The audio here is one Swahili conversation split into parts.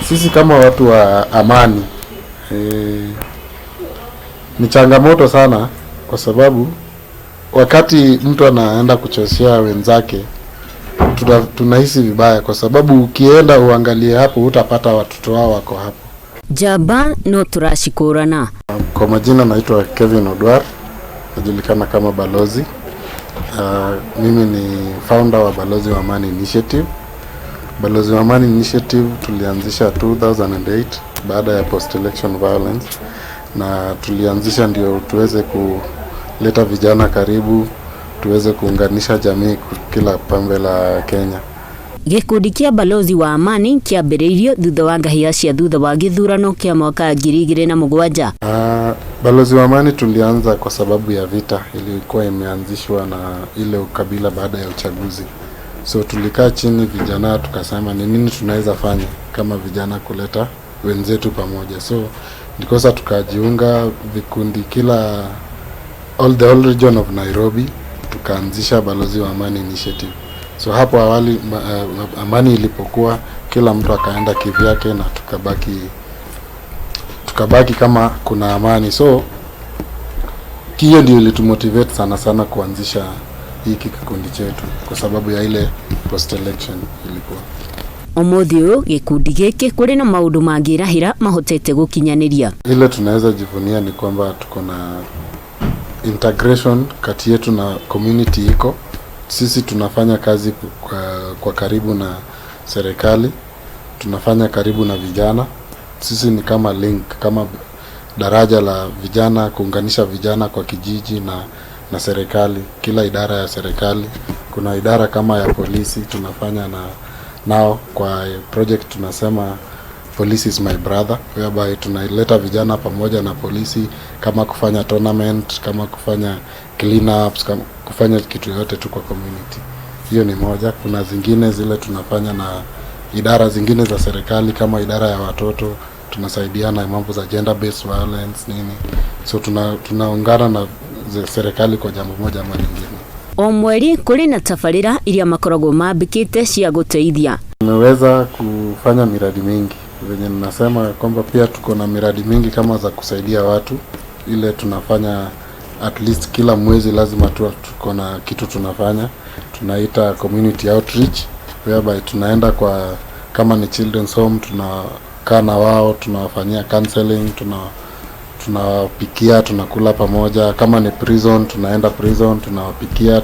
Sisi kama watu wa amani ni changamoto sana, kwa sababu wakati mtu anaenda kuchoshea wenzake tunahisi vibaya, kwa sababu ukienda uangalie hapo utapata watoto wao wako hapo. Jaba no turashikurana. Kwa majina naitwa Kevin Odwar, najulikana kama Balozi. Mimi ni founder wa Balozi wa Amani Initiative. Balozi wa Amani Initiative tulianzisha 2008 baada ya post election violence, na tulianzisha ndio tuweze kuleta vijana karibu, tuweze kuunganisha jamii kila pembe la Kenya. Gikundi kia Balozi wa Amani kiambĩrĩirio thutha wa ngahĩha cia thutha wa gĩthurano kia mwaka 2007. Balozi wa Amani tulianza kwa sababu ya vita ilikuwa imeanzishwa na ile ukabila baada ya uchaguzi. So tulikaa chini vijana tukasema ni nini tunaweza fanya kama vijana kuleta wenzetu pamoja. So ndikosa tukajiunga vikundi kila all the whole region of Nairobi, tukaanzisha Balozi wa Amani Initiative. So hapo awali amani ilipokuwa, kila mtu akaenda kivyake na tukabaki kama kuna amani. So hiyo ndio ilitumotivate sana kuanzisha hiki kikundi chetu, kwa sababu ya ile post election ilikuwa. Omothio gikundi giki kuri na maundu mangirahira mahotete gukinyaniria. Ile tunaweza jivunia ni kwamba tuko na integration kati yetu na community iko. Sisi tunafanya kazi kwa karibu na serikali, tunafanya karibu na vijana. Sisi ni kama link, kama daraja la vijana, kuunganisha vijana kwa kijiji na serikali, kila idara ya serikali. Kuna idara kama ya polisi tunafanya nao kwa project tunasema Police is my brother, whereby tunaileta vijana pamoja na polisi, kama kufanya tournament, kama kufanya clean ups, kama kufanya kitu yote tu kwa community. Hiyo ni moja. Kuna zingine zile tunafanya na idara zingine za serikali, kama idara ya watoto, tunasaidiana na mambo za gender based violence nini. So tunaungana na serikali kwa jambo moja ama lingine. O mweri kuri na tafarira iria makoragwo mambikite cia guteithia. Tumeweza kufanya miradi mingi. Venye ninasema kwamba pia tuko na miradi mingi kama za kusaidia watu. Ile tunafanya at least kila mwezi lazima tuko na kitu tunafanya. Tunaita community outreach, whereby tunaenda kwa kama ni children's home, tunakaa na wao, tunawafanyia counseling, tunawapikia, tunakula pamoja. Kama ni prison, tunaenda prison, tunawapikia,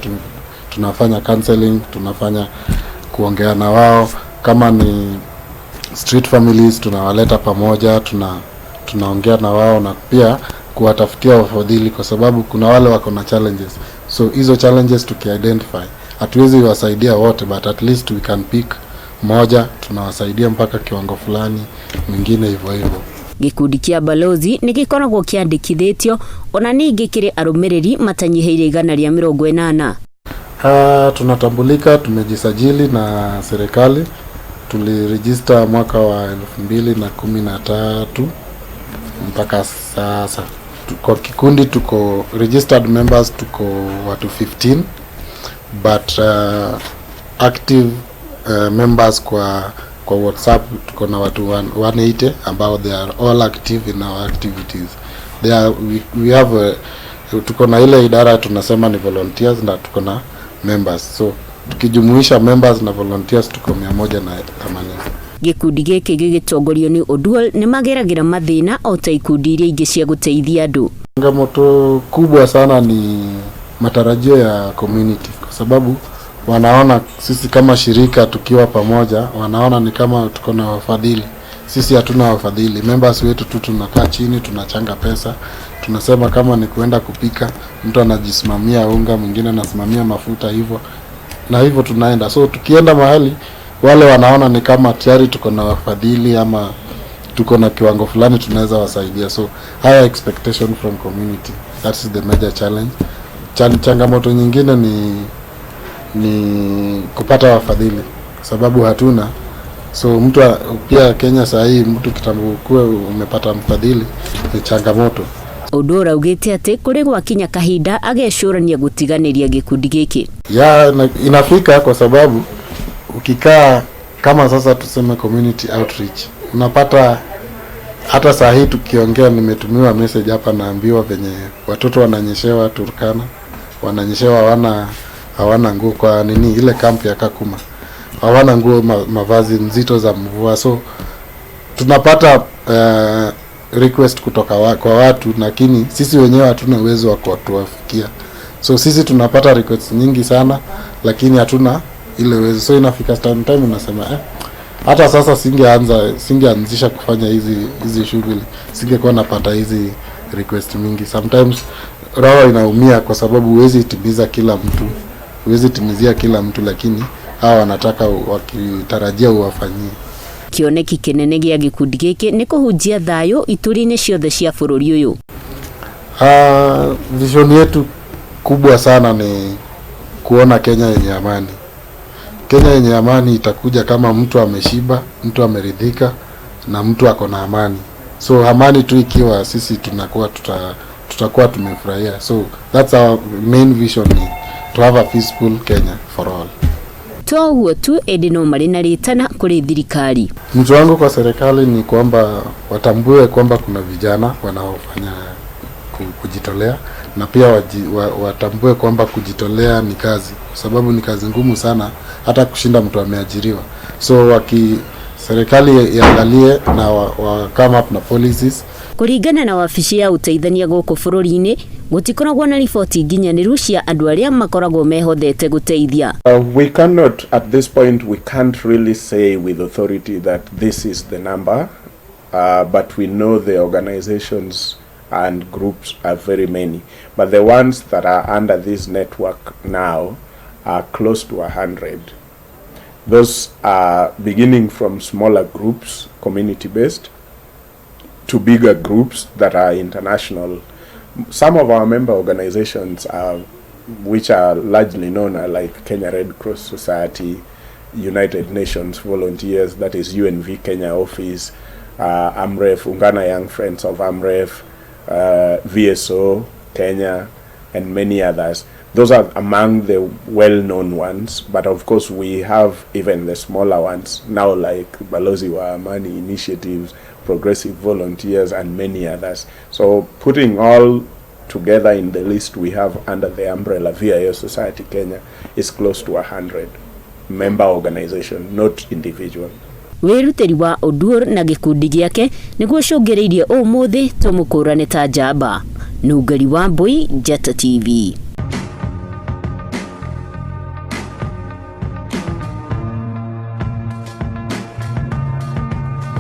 tunafanya counseling, tunafanya kuongea na wao. Kama ni street families, tunawaleta pamoja, tunaongea na wao, na pia kuwatafutia wafadhili, kwa sababu kuna wale wako na challenges. So hizo challenges tuki-identify, hatuwezi wasaidia wote, but at least we can pick moja, tunawasaidia mpaka kiwango fulani, mwingine hivyo. Gikundi kia Balozi ni gikoragwo kiandikithitio ona ningi kiri arumiriri matanyiheire 180. Tunatambulika, tumejisajili na serikali. Tuliregister mwaka wa 2013 mpaka sasa. Kwa kikundi tuko registered members, tuko watu 15, but active members kwa WhatsApp tuko na watu 180 ambao they are all active in our activities. We have tuko na ile idara tunasema ni volunteers, na tuko na members. So tukijumuisha members na volunteers tuko 180. Gikundi giki gigitongorio ni Odwar ni mageragira mathina o ta ikundi iria ingi cia guteithia andu. Changamoto kubwa sana ni matarajio ya community, kwa sababu wanaona sisi kama shirika tukiwa pamoja, wanaona ni kama tuko na wafadhili. Sisi hatuna wafadhili. Members wetu tu tunakaa chini, tunachanga pesa, tunasema kama ni kuenda kupika, mtu anajisimamia unga, mwingine anasimamia mafuta, hivyo na hivyo tunaenda. So tukienda mahali, wale wanaona ni kama tayari tuko na wafadhili ama tuko na kiwango fulani tunaweza wasaidia. So higher expectation from community, that's the major challenge. Changamoto nyingine ni kupata wafadhili, sababu hatuna. So mtu pia Kenya saa hii mtu kitambo kuwe umepata mfadhili ni changamoto. Odwar augite ati kuri gwakinya kahinda agecurania gutiganiria gikundi giki. Inafika, kwa sababu ukikaa kama sasa tuseme community outreach, unapata hata saa hii tukiongea, nimetumiwa message hapa, naambiwa venye watoto wananyeshewa Turkana, wananyeshewa hawana nguo kwa nini ile kampi ya Kakuma, hawana nguo, mavazi nzito za mvua. So tunapata request kutoka kwa watu, lakini sisi wenyewe hatuna uwezo wa kuwafikia. So sisi tunapata request nyingi sana, lakini hatuna ile uwezo. So inafika time unasema hata sasa singeanzisha kufanya hizi shughuli, singekuwa napata hizi request mingi. Sometimes roho inaumia kwa sababu huwezi timizia kila mtu, lakini hawa wanataka wakitarajia uwafanyie. Kioneki kinene gĩa gĩkundi gĩkĩ nĩ kũhunjia thayũ itũũra-inĩ ciothe cia bũrũri ũyũ. Vision yetu kubwa sana ni kuona Kenya yenye amani. Kenya yenye amani itakuja kama mtu ameshiba, mtu ameridhika na mtu ako na amani. So amani tu ikiwa, sisi tutakuwa tumefurahia. So that's our main vision, ni to have a peaceful Kenya for all. Toguo tu edi no marĩ na rĩtana kũrĩ thirikari. Mtu wangu kwa serikali ni kwamba watambue kwamba kuna vijana wanaofanya kujitolea, na pia watambue kwamba kujitolea ni kazi, kwa sababu ni kazi ngumu sana hata kushinda mtu ameajiriwa. So serikali iangalie na come up na policies. Kũringana na wabici ya ũteithania gũkũ bũrũri-inĩ, gũtikoragwo na riboti nginyanĩru cia andũ arĩa makoragwo mehotete gũteithia. We cannot, at this point, we can't really say with authority that this is the number, but we know the organizations and groups are very many. But the ones that are under this network now are close to 100. Those are beginning from smaller groups, community-based, to bigger groups that are international. Some of our member organizations which are largely known are like Kenya Red Cross Society, United Nations Volunteers, that is UNV Kenya office, AMREF, Ungana Young Friends of AMREF, VSO Kenya, and many others. Those are among the well-known ones, but of course we have even the smaller ones now, like Balozi wa Amani initiatives, Progressive Volunteers, and many others. So putting all together in the list we have under the umbrella VIO Society Kenya is close to 100 member organization, not individual. Wĩrutĩri wa Oduor na gĩkundi gĩake nĩguo cũngĩrĩirie ũmũthĩ tũmũkũrane ta njamba. Nũngari wa Mbui, Njata TV.